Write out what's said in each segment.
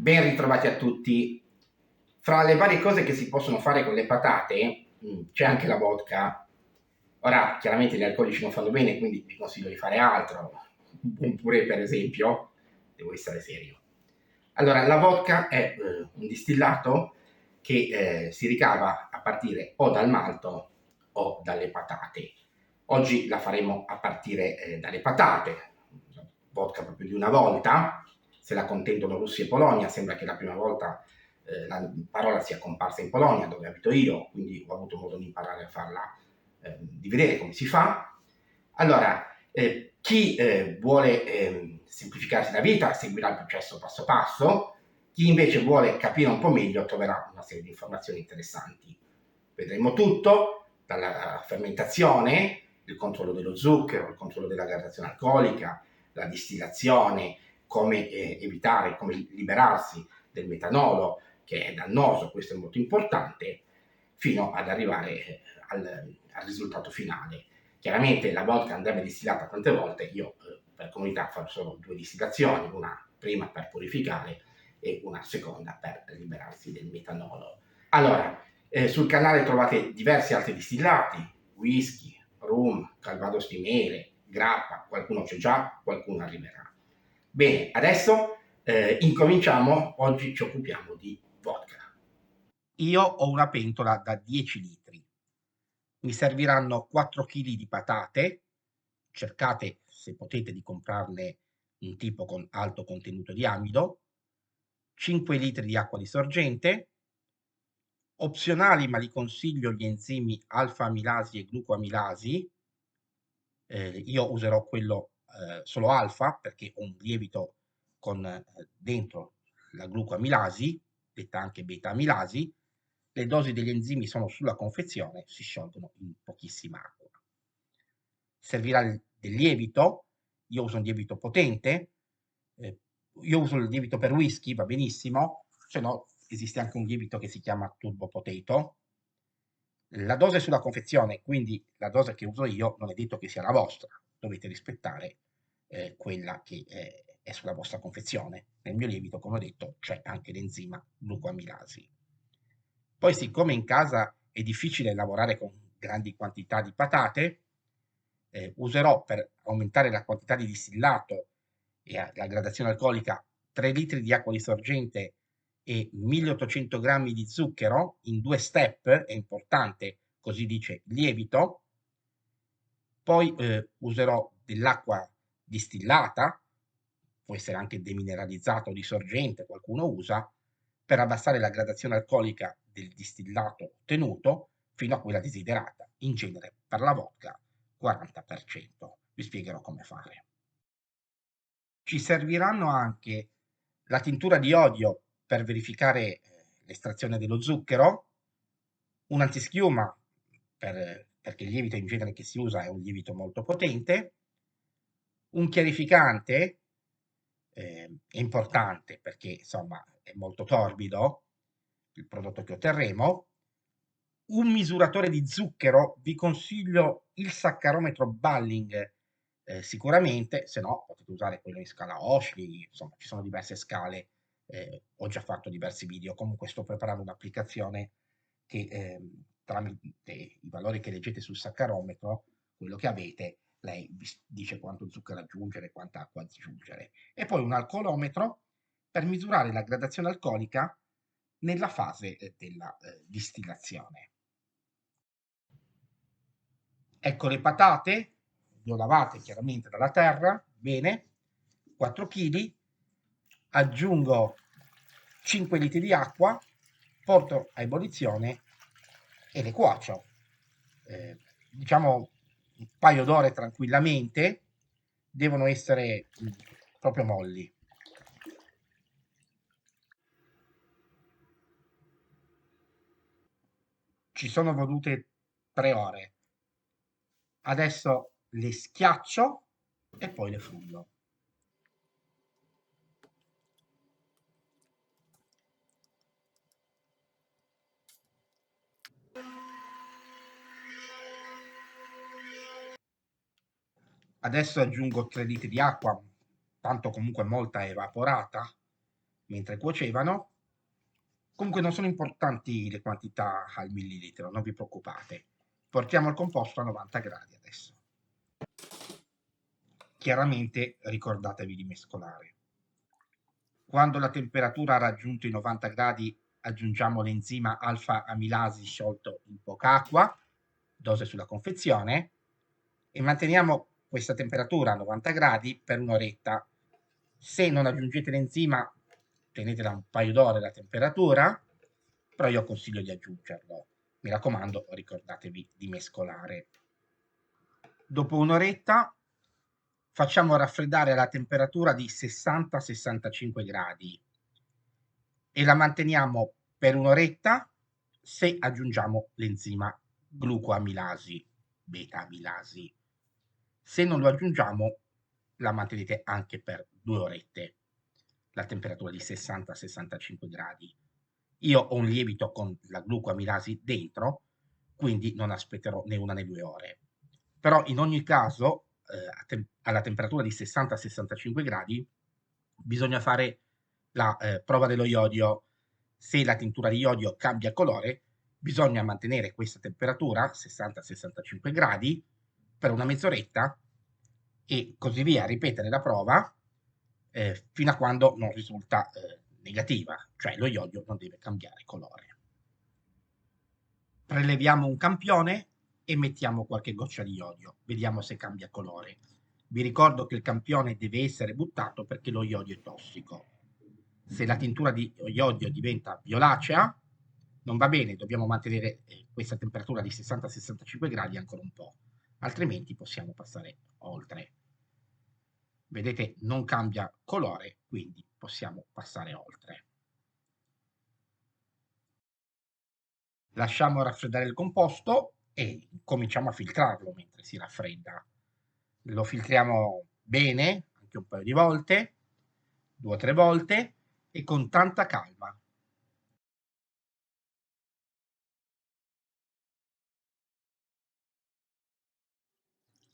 Ben ritrovati a tutti. Fra le varie cose che si possono fare con le patate, c'è anche la vodka. Ora, chiaramente gli alcolici non fanno bene, quindi vi consiglio di fare altro. Un buon purè, per esempio. Devo essere serio. Allora, la vodka è un distillato che si ricava a partire o dal malto o dalle patate. Oggi la faremo a partire dalle patate. Vodka proprio di una volta, se la contendono Russia e Polonia. Sembra che la prima volta la parola sia comparsa in Polonia, dove abito io, quindi ho avuto modo di imparare a farla, di vedere come si fa. Allora, chi vuole semplificarsi la vita seguirà il processo passo passo, chi invece vuole capire un po' meglio troverà una serie di informazioni interessanti. Vedremo tutto, dalla fermentazione, il controllo dello zucchero, il controllo della gradazione alcolica, la distillazione, come evitare, come liberarsi del metanolo, che è dannoso, questo è molto importante, fino ad arrivare al risultato finale. Chiaramente la vodka andrebbe distillata tante volte, io per comodità farò solo 2 distillazioni, una prima per purificare e una seconda per liberarsi del metanolo. Allora, sul canale trovate diversi altri distillati, whisky, rum, calvados di mele, grappa, qualcuno c'è già, qualcuno arriverà. Bene, adesso incominciamo, oggi ci occupiamo di vodka. Io ho una pentola da 10 litri. Mi serviranno 4 kg di patate, cercate se potete di comprarne un tipo con alto contenuto di amido, 5 litri di acqua di sorgente, opzionali ma li consiglio gli enzimi alfa-amilasi e glucoamilasi. Io userò quello solo alfa perché ho un lievito con dentro la glucoamilasi, detta anche beta-amilasi. Le dosi degli enzimi sono sulla confezione, si sciolgono in pochissima acqua. Servirà del lievito, io uso un lievito potente, io uso il lievito per whisky, va benissimo, se no esiste anche un lievito che si chiama Turbo Potato. La dose sulla confezione, quindi la dose che uso io, non è detto che sia la vostra, dovete rispettare quella che è sulla vostra confezione. Nel mio lievito, come ho detto, c'è anche l'enzima glucoamilasi. Poi, siccome in casa è difficile lavorare con grandi quantità di patate, userò per aumentare la quantità di distillato e la gradazione alcolica 3 litri di acqua di sorgente e 1800 grammi di zucchero in 2 step, è importante, così dice il lievito. Poi userò dell'acqua distillata, può essere anche demineralizzata o di sorgente, qualcuno usa, per abbassare la gradazione alcolica del distillato ottenuto fino a quella desiderata, in genere per la vodka 40%. Vi spiegherò come fare. Ci serviranno anche la tintura di iodio per verificare l'estrazione dello zucchero, un antischiuma perché il lievito in genere che si usa è un lievito molto potente, un chiarificante è importante perché insomma è molto torbido il prodotto che otterremo, un misuratore di zucchero, vi consiglio il saccarometro Balling sicuramente, se no potete usare quello in scala Oshly, insomma ci sono diverse scale, ho già fatto diversi video, comunque sto preparando un'applicazione che tramite i valori che leggete sul saccarometro, quello che avete, lei vi dice quanto zucchero aggiungere, quanta acqua aggiungere. E poi un alcolometro per misurare la gradazione alcolica nella fase della distillazione. Ecco le patate, le ho lavate chiaramente dalla terra, bene, 4 kg, aggiungo 5 litri di acqua, porto a ebollizione e le cuocio. Diciamo un paio d'ore tranquillamente, devono essere proprio molli. Ci sono volute 3 ore. Adesso le schiaccio e poi le frullo. Adesso aggiungo 3 litri di acqua, tanto comunque molta è evaporata, mentre cuocevano. Comunque non sono importanti le quantità al millilitro, non vi preoccupate. Portiamo il composto a 90 gradi adesso. Chiaramente ricordatevi di mescolare. Quando la temperatura ha raggiunto i 90 gradi aggiungiamo l'enzima alfa-amilasi sciolto in poca acqua, dose sulla confezione, e manteniamo questa temperatura a 90 gradi per un'oretta. Se non aggiungete l'enzima, tenetela un paio d'ore la temperatura, però io consiglio di aggiungerlo. Mi raccomando, ricordatevi di mescolare. Dopo un'oretta facciamo raffreddare alla temperatura di 60-65 gradi e la manteniamo per un'oretta se aggiungiamo l'enzima glucoamilasi, beta-amilasi. Se non lo aggiungiamo, la mantenete anche per 2 orette, la temperatura di 60-65 gradi. Io ho un lievito con la glucoamilasi dentro, quindi non aspetterò né 1 né 2 ore. Però in ogni caso, alla temperatura di 60-65 gradi, bisogna fare la prova dello iodio. Se la tintura di iodio cambia colore, bisogna mantenere questa temperatura, 60-65 gradi, per una mezz'oretta e così via, ripetere la prova fino a quando non risulta negativa, cioè lo iodio non deve cambiare colore. Preleviamo un campione e mettiamo qualche goccia di iodio, vediamo se cambia colore. Vi ricordo che il campione deve essere buttato perché lo iodio è tossico. Se la tintura di iodio diventa violacea, non va bene, dobbiamo mantenere questa temperatura di 60-65 gradi ancora un po', altrimenti possiamo passare oltre. Vedete, non cambia colore, quindi possiamo passare oltre. Lasciamo raffreddare il composto e cominciamo a filtrarlo mentre si raffredda. Lo filtriamo bene, anche un paio di volte, 2 o 3 volte, e con tanta calma.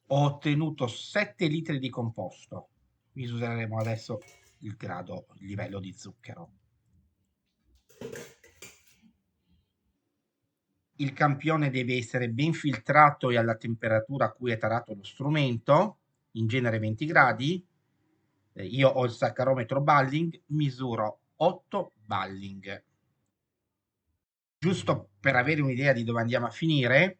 Ho ottenuto 7 litri di composto. Misureremo adesso il livello di zucchero. Il campione deve essere ben filtrato e alla temperatura a cui è tarato lo strumento, in genere 20 gradi. Io ho il saccarometro Balling, misuro 8 Balling. Giusto per avere un'idea di dove andiamo a finire,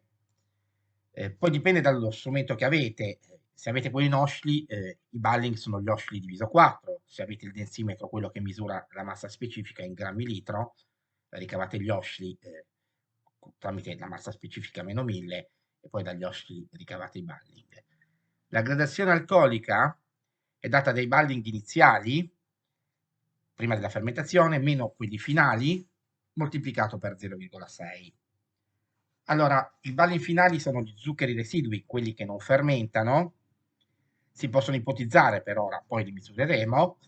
poi dipende dallo strumento che avete. Se avete quelli Noshli, i Balling sono gli oscili diviso 4. Se avete il densimetro, quello che misura la massa specifica in grammi litro, ricavate gli oscili tramite la massa specifica meno 1000 e poi dagli oscili ricavate i Balling. La gradazione alcolica è data dai Balling iniziali, prima della fermentazione, meno quelli finali, moltiplicato per 0,6. Allora, i balli finali sono gli zuccheri residui, quelli che non fermentano. Si possono ipotizzare per ora, poi li misureremo.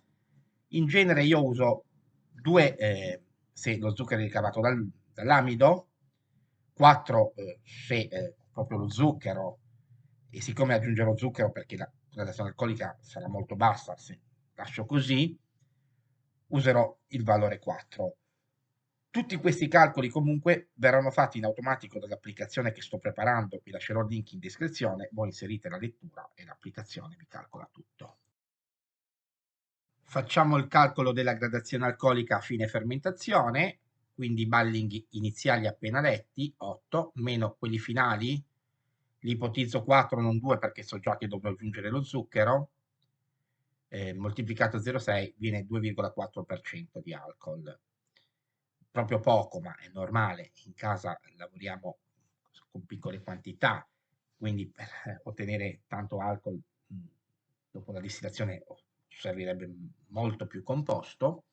In genere io uso 2, se lo zucchero è ricavato dall'amido, 4 se proprio lo zucchero, e siccome aggiungerò zucchero perché la gradazione alcolica sarà molto bassa, se lascio così, userò il valore 4. Tutti questi calcoli comunque verranno fatti in automatico dall'applicazione che sto preparando, vi lascerò il link in descrizione, voi inserite la lettura e l'applicazione vi calcola tutto. Facciamo il calcolo della gradazione alcolica a fine fermentazione, quindi i Balling iniziali appena letti, 8, meno quelli finali, li ipotizzo 4 non 2 perché so già che dovrò aggiungere lo zucchero, moltiplicato 0,6 viene 2,4% di alcol. Proprio poco, ma è normale, in casa lavoriamo con piccole quantità, quindi per ottenere tanto alcol dopo la distillazione servirebbe molto più composto.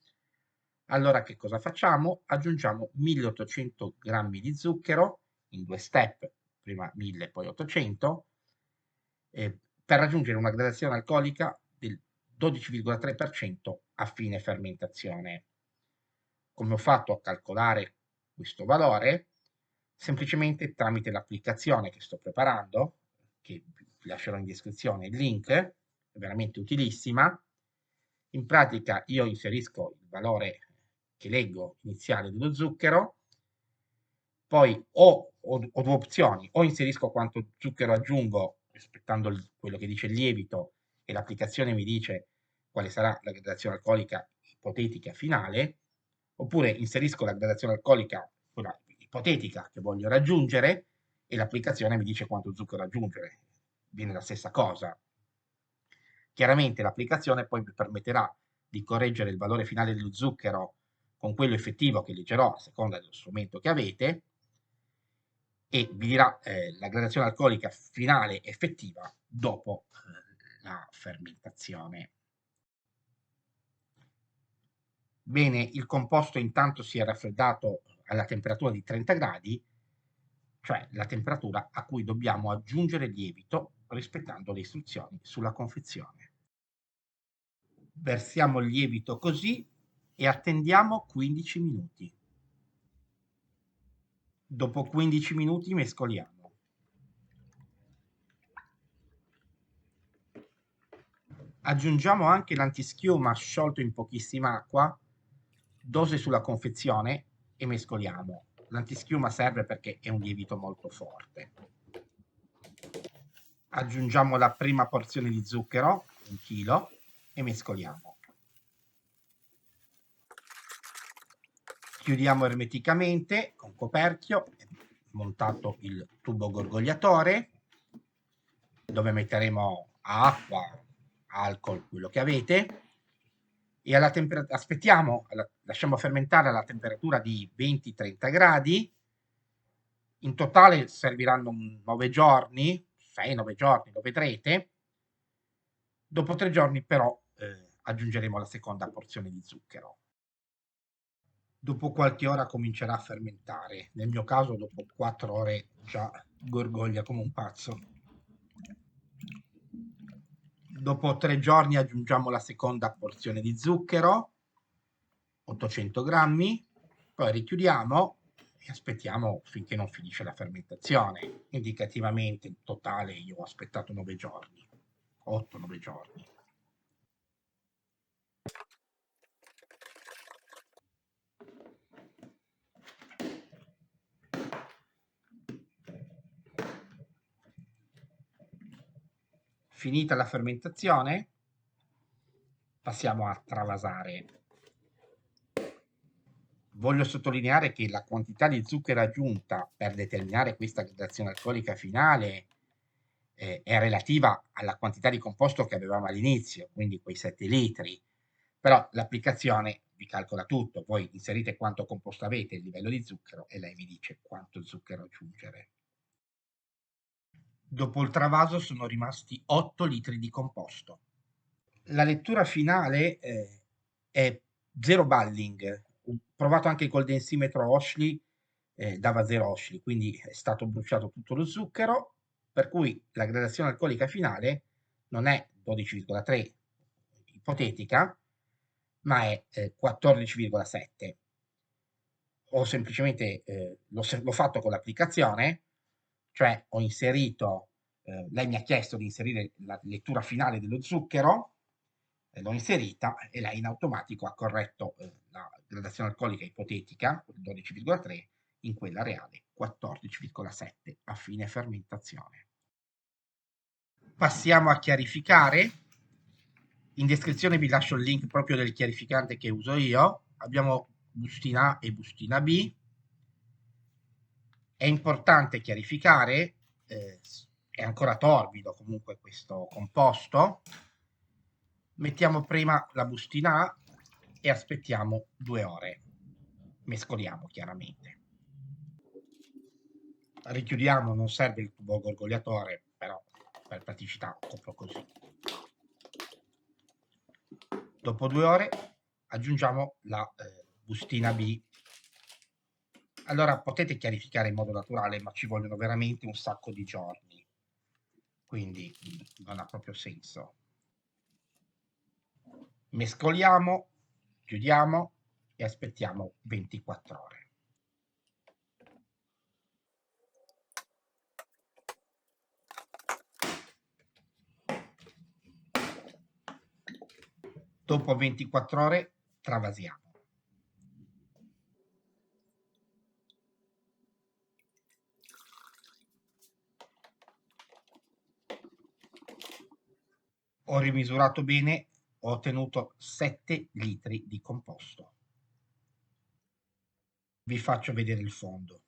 Allora che cosa facciamo? Aggiungiamo 1800 grammi di zucchero in 2 step, prima 1000 poi 800, per raggiungere una gradazione alcolica del 12,3% a fine fermentazione. Come ho fatto a calcolare questo valore? Semplicemente tramite l'applicazione che sto preparando, che vi lascerò in descrizione il link, è veramente utilissima. In pratica io inserisco il valore che leggo iniziale dello zucchero, poi ho due opzioni: o inserisco quanto zucchero aggiungo rispettando quello che dice il lievito e l'applicazione mi dice quale sarà la gradazione alcolica ipotetica finale, oppure inserisco la gradazione alcolica, quella ipotetica che voglio raggiungere, e l'applicazione mi dice quanto zucchero aggiungere. Viene la stessa cosa. Chiaramente l'applicazione poi mi permetterà di correggere il valore finale dello zucchero con quello effettivo che leggerò a seconda dello strumento che avete, e vi dirà la gradazione alcolica finale effettiva dopo la fermentazione. Bene, il composto intanto si è raffreddato alla temperatura di 30 gradi, cioè la temperatura a cui dobbiamo aggiungere il lievito rispettando le istruzioni sulla confezione. Versiamo il lievito così e attendiamo 15 minuti. Dopo 15 minuti mescoliamo. Aggiungiamo anche l'antischiuma sciolto in pochissima acqua, dose sulla confezione, e mescoliamo. L'antischiuma serve perché è un lievito molto forte. Aggiungiamo la prima porzione di zucchero, 1 chilo, e mescoliamo. Chiudiamo ermeticamente con coperchio, montato il tubo gorgogliatore, dove metteremo acqua, alcol, quello che avete, e aspettiamo, lasciamo fermentare alla temperatura di 20-30 gradi. In totale serviranno 9 giorni, 6-9 giorni, lo vedrete. Dopo 3 giorni però aggiungeremo la seconda porzione di zucchero. Dopo qualche ora comincerà a fermentare. Nel mio caso dopo 4 ore già gorgoglia come un pazzo. Dopo 3 giorni aggiungiamo la seconda porzione di zucchero, 800 grammi, poi richiudiamo e aspettiamo finché non finisce la fermentazione. Indicativamente in totale io ho aspettato 9 giorni, 8-9 giorni. Finita la fermentazione, passiamo a travasare. Voglio sottolineare che la quantità di zucchero aggiunta per determinare questa gradazione alcolica finale è relativa alla quantità di composto che avevamo all'inizio, quindi quei 7 litri. Però l'applicazione vi calcola tutto, voi inserite quanto composto avete, il livello di zucchero, e lei vi dice quanto zucchero aggiungere. Dopo il travaso sono rimasti 8 litri di composto. La lettura finale è 0 Balling. Ho provato anche col densimetro Oshly, dava 0 Oshly, quindi è stato bruciato tutto lo zucchero, per cui la gradazione alcolica finale non è 12,3 ipotetica, ma è 14,7. Ho semplicemente l'ho fatto con l'applicazione, cioè ho inserito, lei mi ha chiesto di inserire la lettura finale dello zucchero, l'ho inserita e lei in automatico ha corretto la gradazione alcolica ipotetica, 12,3, in quella reale, 14,7 a fine fermentazione. Passiamo a chiarificare. In descrizione vi lascio il link proprio del chiarificante che uso io. Abbiamo bustina A e bustina B. È importante chiarificare, è ancora torbido comunque questo composto. Mettiamo prima la bustina A e aspettiamo 2 ore. Mescoliamo chiaramente. Richiudiamo, non serve il tubo gorgogliatore, però per praticità copro così. Dopo 2 ore aggiungiamo la bustina B. Allora potete chiarificare in modo naturale, ma ci vogliono veramente un sacco di giorni, quindi non ha proprio senso. Mescoliamo, chiudiamo e aspettiamo 24 ore. Dopo 24 ore travasiamo. Ho rimisurato bene, ho ottenuto 7 litri di composto. Vi faccio vedere il fondo.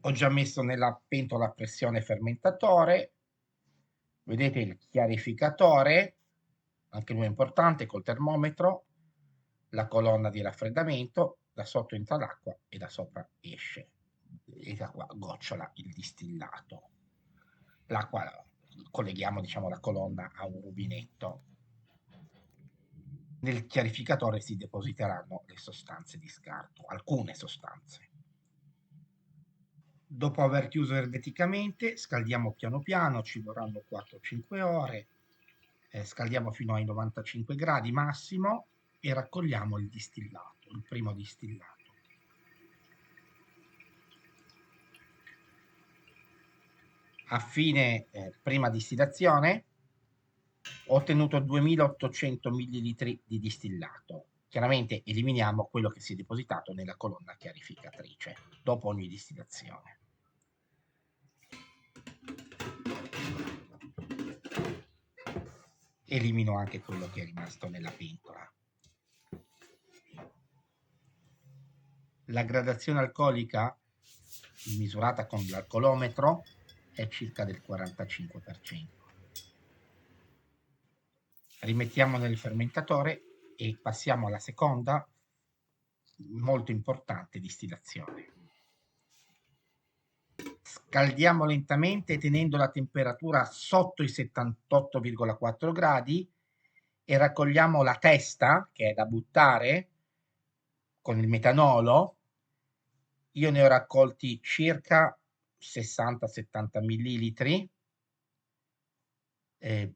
Ho già messo nella pentola a pressione fermentatore. Vedete il chiarificatore, anche lui è importante, col termometro, la colonna di raffreddamento, da sotto entra l'acqua e da sopra esce. E da qua gocciola il distillato. L'acqua colleghiamo, diciamo, la colonna a un rubinetto. Nel chiarificatore si depositeranno le sostanze di scarto, alcune sostanze. Dopo aver chiuso ermeticamente, scaldiamo piano piano, ci vorranno 4-5 ore, scaldiamo fino ai 95 gradi massimo e raccogliamo il distillato, il primo distillato. A fine prima distillazione ho ottenuto 2800 ml di distillato. Chiaramente eliminiamo quello che si è depositato nella colonna chiarificatrice dopo ogni distillazione. Elimino anche quello che è rimasto nella pentola. La gradazione alcolica misurata con l'alcolometro è circa del 45%. Rimettiamo nel fermentatore e passiamo alla seconda, molto importante, distillazione. Scaldiamo lentamente tenendo la temperatura sotto i 78,4 gradi e raccogliamo la testa, che è da buttare, con il metanolo. Io ne ho raccolti circa 60-70 millilitri.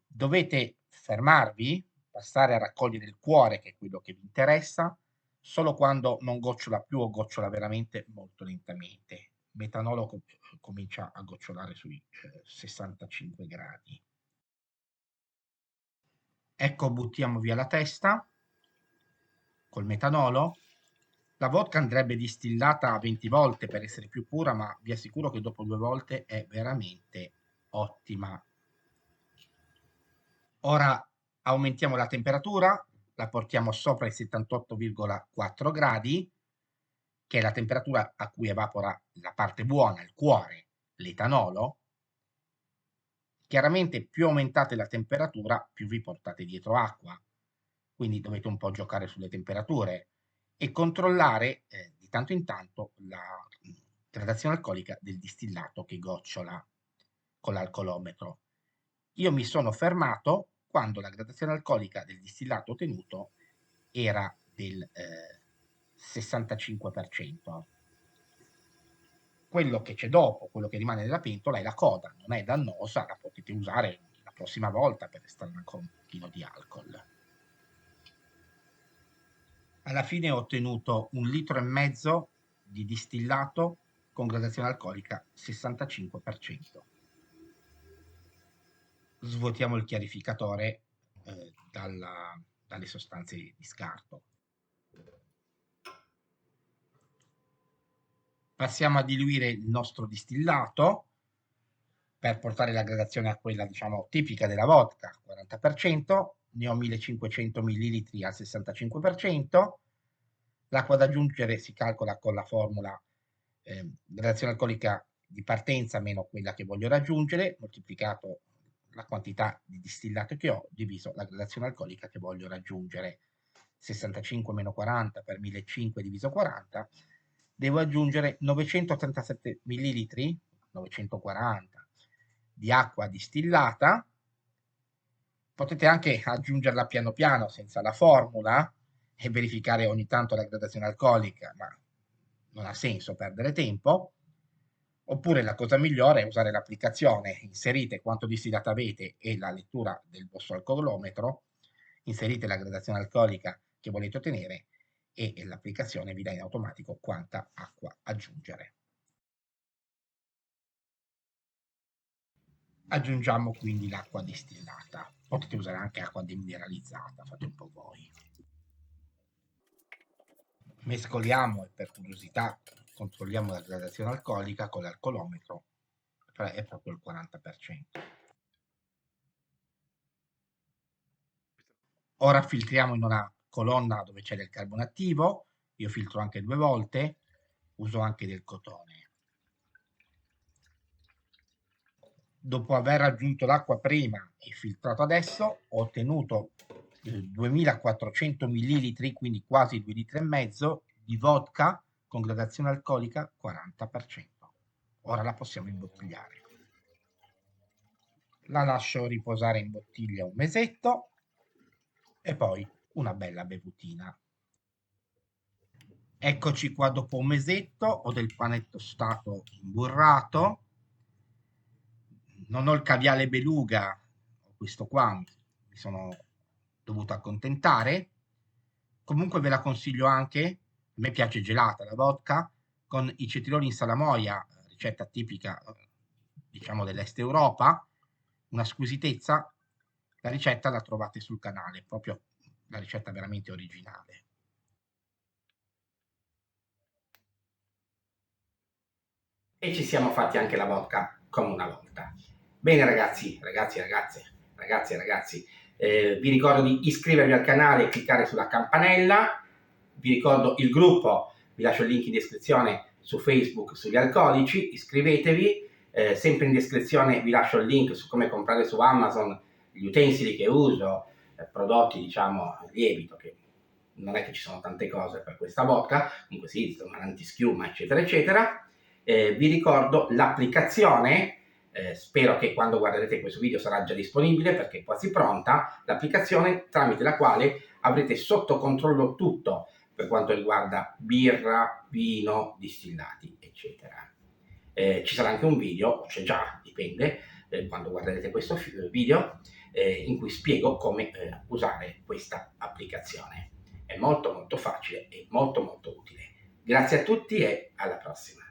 Dovete fermarvi, passare a raccogliere il cuore, che è quello che vi interessa, solo quando non gocciola più o gocciola veramente molto lentamente. Il metanolo comincia a gocciolare sui 65 gradi. Ecco, buttiamo via la testa col metanolo. La vodka andrebbe distillata 20 volte per essere più pura, ma vi assicuro che dopo 2 volte è veramente ottima. Ora aumentiamo la temperatura, la portiamo sopra i 78,4 gradi, che è la temperatura a cui evapora la parte buona, il cuore, l'etanolo. Chiaramente più aumentate la temperatura, più vi portate dietro acqua, quindi dovete un po' giocare sulle temperature e controllare di tanto in tanto la gradazione alcolica del distillato che gocciola con l'alcolometro. Io mi sono fermato quando la gradazione alcolica del distillato ottenuto era del 65%. Quello che c'è dopo, quello che rimane nella pentola, è la coda, non è dannosa, la potete usare la prossima volta per estrarre ancora un pochino di alcol. Alla fine ho ottenuto 1,5 litri di distillato con gradazione alcolica 65%. Svuotiamo il chiarificatore dalle sostanze di scarto. Passiamo a diluire il nostro distillato per portare la gradazione a quella, diciamo, tipica della vodka, 40%, ne ho 1500 ml al 65%. L'acqua da aggiungere si calcola con la formula gradazione alcolica di partenza meno quella che voglio raggiungere, moltiplicato la quantità di distillato che ho, diviso la gradazione alcolica che voglio raggiungere. 65 meno 40 per 1500 diviso 40, devo aggiungere 937 millilitri, 940, di acqua distillata. Potete anche aggiungerla piano piano senza la formula e verificare ogni tanto la gradazione alcolica, ma non ha senso perdere tempo. Oppure la cosa migliore è usare l'applicazione, inserite quanto distillato avete e la lettura del vostro alcolometro, inserite la gradazione alcolica che volete ottenere e l'applicazione vi dà in automatico quanta acqua aggiungere. Aggiungiamo quindi l'acqua distillata. Potete usare anche acqua demineralizzata, fate un po' voi. Mescoliamo e per curiosità controlliamo la gradazione alcolica con l'alcolometro, è proprio il 40%. Ora filtriamo in una colonna dove c'è del carbone attivo, io filtro anche 2 volte, uso anche del cotone. Dopo aver aggiunto l'acqua prima e filtrato adesso, ho ottenuto 2400 millilitri, quindi quasi 2 litri e mezzo di vodka con gradazione alcolica 40%. Ora la possiamo imbottigliare. La lascio riposare in bottiglia un mesetto e poi una bella bevutina. Eccoci qua dopo un mesetto, ho del pane tostato imburrato, non ho il caviale beluga, ho questo qua, mi sono dovuto accontentare. Comunque ve la consiglio anche, a me piace gelata la vodka, con i cetrioli in salamoia, ricetta tipica, diciamo, dell'Est Europa, una squisitezza. La ricetta la trovate sul canale, proprio la ricetta veramente originale. E ci siamo fatti anche la vodka come una volta. Bene ragazzi, ragazzi, vi ricordo di iscrivervi al canale e cliccare sulla campanella. Vi ricordo il gruppo, vi lascio il link in descrizione su Facebook sugli alcolici, iscrivetevi. Sempre in descrizione vi lascio il link su come comprare su Amazon gli utensili che uso, prodotti diciamo lievito, che non è che ci sono tante cose per questa vodka, comunque sì, un antischiuma eccetera eccetera. Vi ricordo l'applicazione, spero che quando guarderete questo video sarà già disponibile perché è quasi pronta, l'applicazione tramite la quale avrete sotto controllo tutto per quanto riguarda birra, vino, distillati, eccetera. Ci sarà anche un video, c'è già, dipende, quando guarderete questo video, in cui spiego come usare questa applicazione. È molto molto facile e molto molto utile. Grazie a tutti e alla prossima.